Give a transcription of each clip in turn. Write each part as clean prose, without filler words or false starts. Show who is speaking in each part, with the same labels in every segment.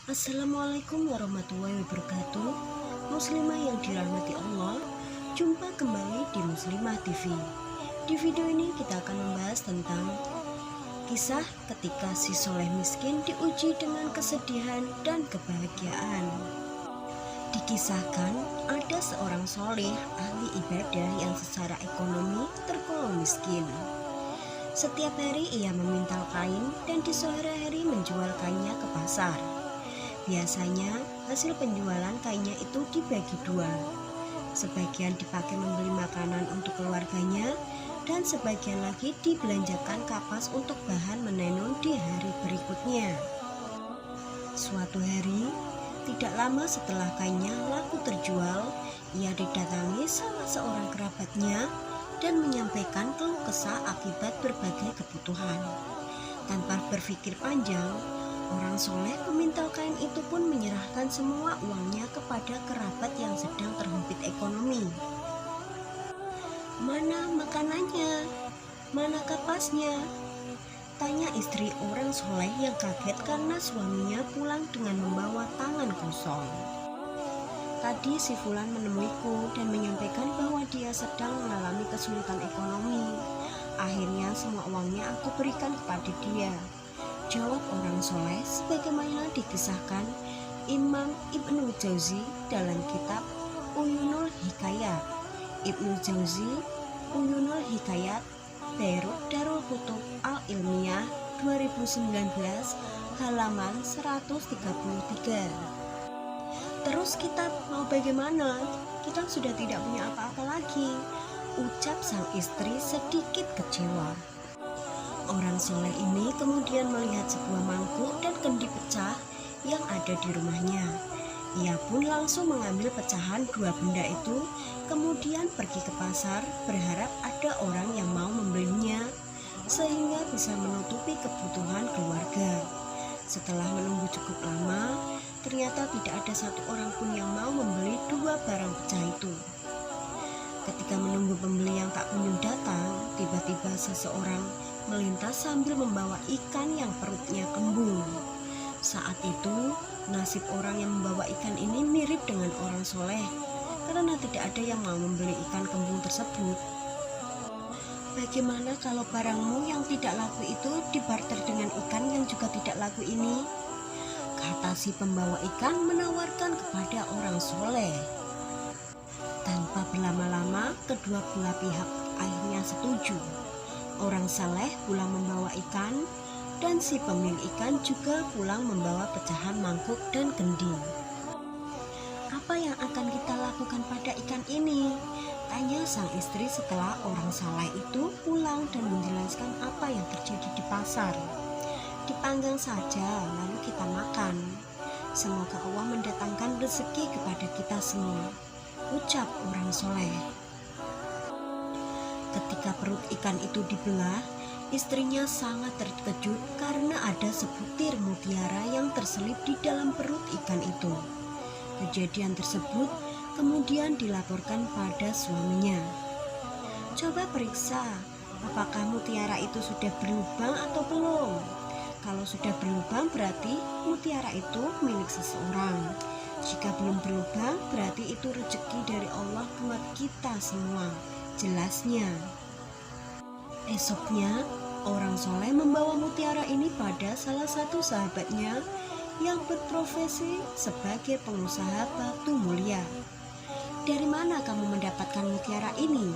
Speaker 1: Assalamualaikum warahmatullahi wabarakatuh. Muslimah yang dirahmati Allah, jumpa kembali di Muslimah TV. Di video ini kita akan membahas tentang kisah ketika si soleh miskin diuji dengan kesedihan dan kebahagiaan. Dikisahkan ada seorang soleh ahli ibadah yang secara ekonomi tergolong miskin. Setiap hari ia memintal kain dan di sore hari menjual kainnya ke pasar. Biasanya hasil penjualan kainnya itu dibagi dua. Sebagian dipakai membeli makanan untuk keluarganya dan sebagian lagi dibelanjakan kapas untuk bahan menenun di hari berikutnya. Suatu hari, tidak lama setelah kainnya laku terjual, ia didatangi salah seorang kerabatnya dan menyampaikan keluh kesah akibat berbagai kebutuhan. Tanpa berpikir panjang, orang soleh pemintal kain itu pun menyerahkan semua uangnya kepada kerabat yang sedang terhimpit ekonomi. "Mana makanannya? Mana kapasnya?" tanya istri orang soleh yang kaget karena suaminya pulang dengan membawa tangan kosong. "Tadi si Fulan menemuiku dan menyampaikan bahwa dia sedang mengalami kesulitan ekonomi. Akhirnya semua uangnya aku berikan kepada dia," jawab orang soleh sebagaimana dikisahkan Imam Ibnu Jauzi dalam kitab Uyunul Hikayat. Ibnu Jauzi, Uyunul Hikayat, Beirut Darul Kutub Al-Ilmiyah 2019, halaman 133. "Terus kita mau bagaimana? Kita sudah tidak punya apa-apa lagi," ucap sang istri sedikit kecewa. Orang soleh ini kemudian melihat sebuah mangkuk dan kendi pecah yang ada di rumahnya. Ia pun langsung mengambil pecahan dua benda itu, kemudian pergi ke pasar berharap ada orang yang mau membelinya sehingga bisa menutupi kebutuhan keluarga. Setelah menunggu cukup lama, ternyata tidak ada satu orang pun yang mau membeli dua barang pecah itu. Ketika menunggu pembeli yang tak kunjung datang, tiba-tiba seseorang melintas sambil membawa ikan yang perutnya kembung. Saat itu, nasib orang yang membawa ikan ini mirip dengan orang soleh, karena tidak ada yang mau membeli ikan kembung tersebut. "Bagaimana kalau barangmu yang tidak laku itu dibarter dengan ikan yang juga tidak laku ini?" kata si pembawa ikan menawarkan kepada orang soleh. Tanpa berlama-lama, kedua belah pihak akhirnya setuju. Orang saleh pulang membawa ikan, dan si pemilik ikan juga pulang membawa pecahan mangkuk dan kendi. "Apa yang akan kita lakukan pada ikan ini?" tanya sang istri setelah orang saleh itu pulang dan menjelaskan apa yang terjadi di pasar. "Dipanggang saja, lalu kita makan. Semoga Allah mendatangkan rezeki kepada kita semua," ucap orang soleh. Ketika perut ikan itu dibelah, istrinya sangat terkejut karena ada sebutir mutiara yang terselip di dalam perut ikan itu. Kejadian tersebut kemudian dilaporkan pada suaminya. "Coba periksa, apakah mutiara itu sudah berlubang atau belum. Kalau sudah berlubang berarti mutiara itu milik seseorang. Jika belum berlubang berarti itu rezeki dari Allah buat kita semua," jelasnya. Esoknya, orang soleh membawa mutiara ini pada salah satu sahabatnya yang berprofesi sebagai pengusaha batu mulia. "Dari mana kamu mendapatkan mutiara ini?"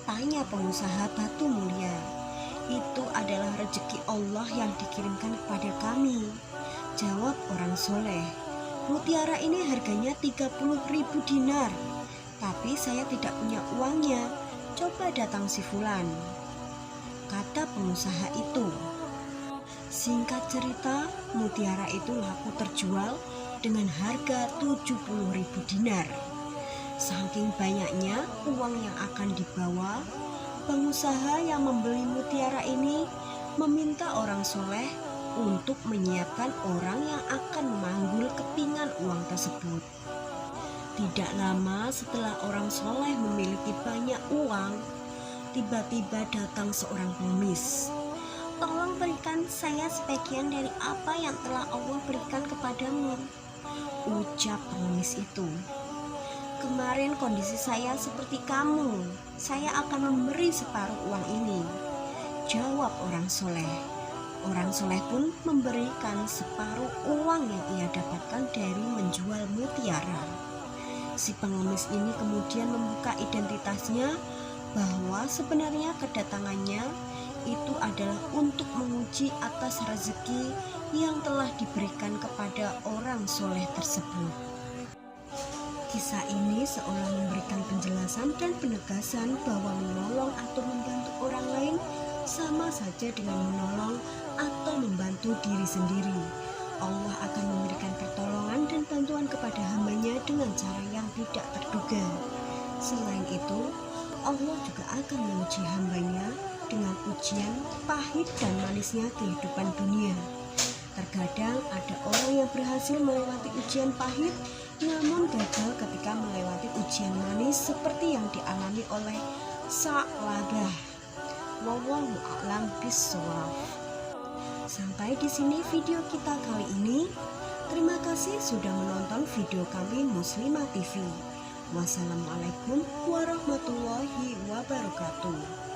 Speaker 1: tanya pengusaha batu mulia. "Itu adalah rezeki Allah yang dikirimkan kepada kami," jawab orang soleh. "Mutiara ini harganya 30.000 dinar, tapi saya tidak punya uangnya. Coba datang si Fulan," kata pengusaha itu. Singkat cerita, mutiara itu laku terjual dengan harga 70.000 dinar. Saking banyaknya uang yang akan dibawa, pengusaha yang membeli mutiara ini meminta orang soleh untuk menyiapkan orang yang akan memanggul kepingan uang tersebut. Tidak lama setelah orang soleh memiliki banyak uang, tiba-tiba datang seorang pengemis. "Tolong berikan saya sebagian dari apa yang telah Allah berikan kepadamu," ucap pengemis itu. Kemarin kondisi saya seperti kamu, saya akan memberi separuh uang ini, jawab orang soleh. Orang soleh pun memberikan separuh uang yang ia dapatkan dari menjual mutiara. Si pengemis ini kemudian membuka identitasnya bahwa sebenarnya kedatangannya itu adalah untuk menguji atas rezeki yang telah diberikan kepada orang soleh tersebut. Kisah ini seolah memberikan penjelasan dan penegasan bahwa menolong atau membantu orang lain sama saja dengan menolong atau membantu diri sendiri. Allah akan memberikan pertolongan dan bantuan kepada hambanya dengan cara yang tidak terduga. Selain itu, Allah juga akan menguji hambanya dengan ujian pahit dan manisnya kehidupan dunia. Terkadang ada orang yang berhasil melewati ujian pahit namun gagal ketika melewati ujian manis seperti yang dialami oleh Sa'labah. Wallahu a'lam bishawab. Sampai di sini video kita kali ini. Terima kasih sudah menonton video kami Muslimah TV. Wassalamualaikum warahmatullahi wabarakatuh.